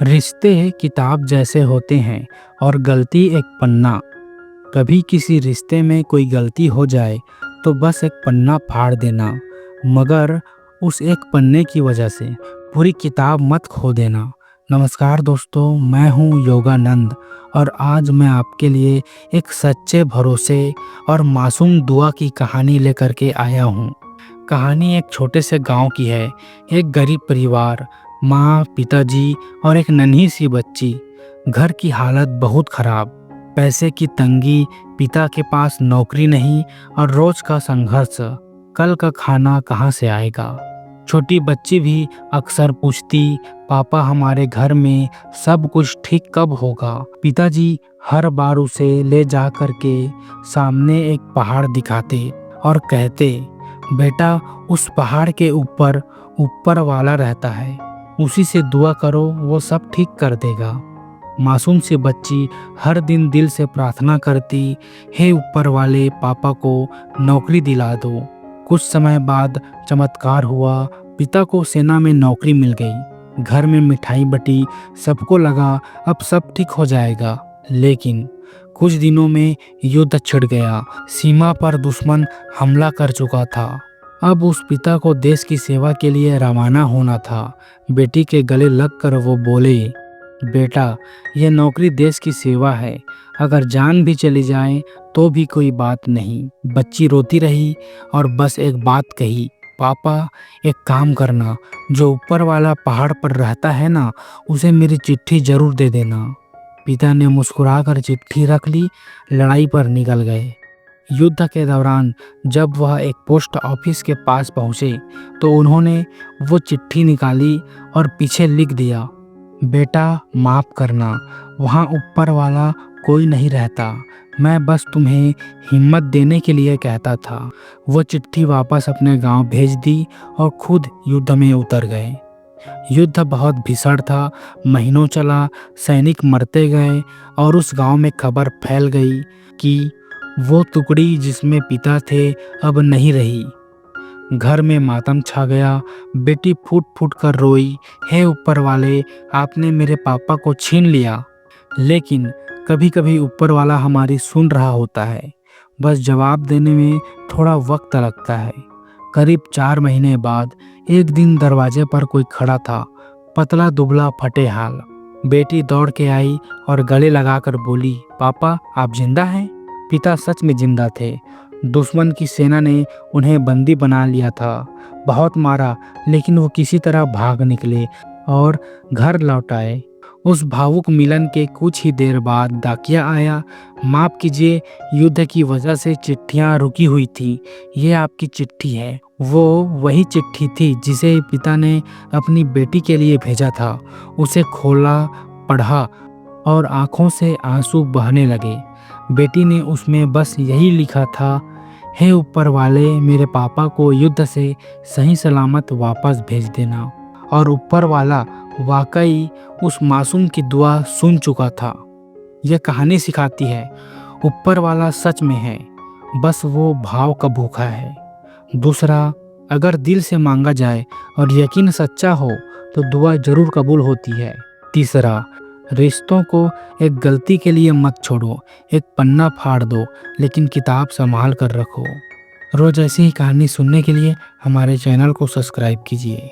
रिश्ते किताब जैसे होते हैं और गलती एक पन्ना। कभी किसी रिश्ते में कोई गलती हो जाए तो बस एक पन्ना फाड़ देना, मगर उस एक पन्ने की वजह से पूरी किताब मत खो देना। नमस्कार दोस्तों, मैं हूं योगानंद और आज मैं आपके लिए एक सच्चे भरोसे और मासूम दुआ की कहानी लेकर के आया हूं। कहानी एक छोटे से गांव की है। एक गरीब परिवार, माँ, पिताजी और एक नन्ही सी बच्ची। घर की हालत बहुत खराब, पैसे की तंगी, पिता के पास नौकरी नहीं और रोज का संघर्ष, कल का खाना कहाँ से आएगा। छोटी बच्ची भी अक्सर पूछती, पापा हमारे घर में सब कुछ ठीक कब होगा। पिताजी हर बार उसे ले जा कर के सामने एक पहाड़ दिखाते और कहते, बेटा उस पहाड़ के ऊपर ऊपर वाला रहता है, उसी से दुआ करो, वो सब ठीक कर देगा। मासूम सी बच्ची हर दिन दिल से प्रार्थना करती, हे ऊपर वाले, पापा को नौकरी दिला दो। कुछ समय बाद चमत्कार हुआ, पिता को सेना में नौकरी मिल गई। घर में मिठाई बटी, सबको लगा अब सब ठीक हो जाएगा। लेकिन कुछ दिनों में युद्ध छिड़ गया। सीमा पर दुश्मन हमला कर चुका था। अब उस पिता को देश की सेवा के लिए रवाना होना था। बेटी के गले लगकर वो बोले, बेटा यह नौकरी देश की सेवा है, अगर जान भी चली जाए तो भी कोई बात नहीं। बच्ची रोती रही और बस एक बात कही, पापा एक काम करना, जो ऊपर वाला पहाड़ पर रहता है ना, उसे मेरी चिट्ठी जरूर दे देना। पिता ने मुस्कुराकर चिट्ठी रख ली, लड़ाई पर निकल गए। युद्ध के दौरान जब वह एक पोस्ट ऑफिस के पास पहुंचे तो उन्होंने वो चिट्ठी निकाली और पीछे लिख दिया, बेटा माफ करना, वहाँ ऊपर वाला कोई नहीं रहता, मैं बस तुम्हें हिम्मत देने के लिए कहता था। वो चिट्ठी वापस अपने गांव भेज दी और खुद युद्ध में उतर गए। युद्ध बहुत भीषण था, महीनों चला, सैनिक मरते गए और उस गांव में खबर फैल गई कि वो टुकड़ी जिसमें पिता थे अब नहीं रही। घर में मातम छा गया। बेटी फूट फूट कर रोई, हे ऊपर वाले, आपने मेरे पापा को छीन लिया। लेकिन कभी कभी ऊपर वाला हमारी सुन रहा होता है, बस जवाब देने में थोड़ा वक्त लगता है। करीब 4 महीने बाद एक दिन दरवाजे पर कोई खड़ा था, पतला दुबला फटे हाल। बेटी दौड़ के आई और गले लगाकर बोली, पापा आप जिंदा हैं। पिता सच में जिंदा थे। दुश्मन की सेना ने उन्हें बंदी बना लिया था। बहुत मारा, लेकिन वो किसी तरह भाग निकले और घर लौट आए। उस भावुक मिलन के कुछ ही देर बाद डाकिया आया, माफ कीजिए, युद्ध की वजह से चिट्ठियां रुकी हुई थी, ये आपकी चिट्ठी है। वो वही चिट्ठी थी जिसे पिता ने अपनी बेटी के लिए भेजा था। उसे खोला, पढ़ा और आंखों से आंसू बहने लगे। बेटी ने उसमें बस यही लिखा था, हे ऊपर वाले, मेरे पापा को युद्ध से सही सलामत वापस भेज देना। और ऊपर वाला वाकई उस मासूम की दुआ सुन चुका था। यह कहानी सिखाती है, ऊपर वाला सच में है, बस वो भाव का भूखा है। दूसरा, अगर दिल से मांगा जाए और यकीन सच्चा हो तो दुआ जरूर कबूल होती है। तीसरा, रिश्तों को एक गलती के लिए मत छोड़ो, एक पन्ना फाड़ दो, लेकिन किताब संभाल कर रखो। रोज ऐसी ही कहानी सुनने के लिए हमारे चैनल को सब्सक्राइब कीजिए।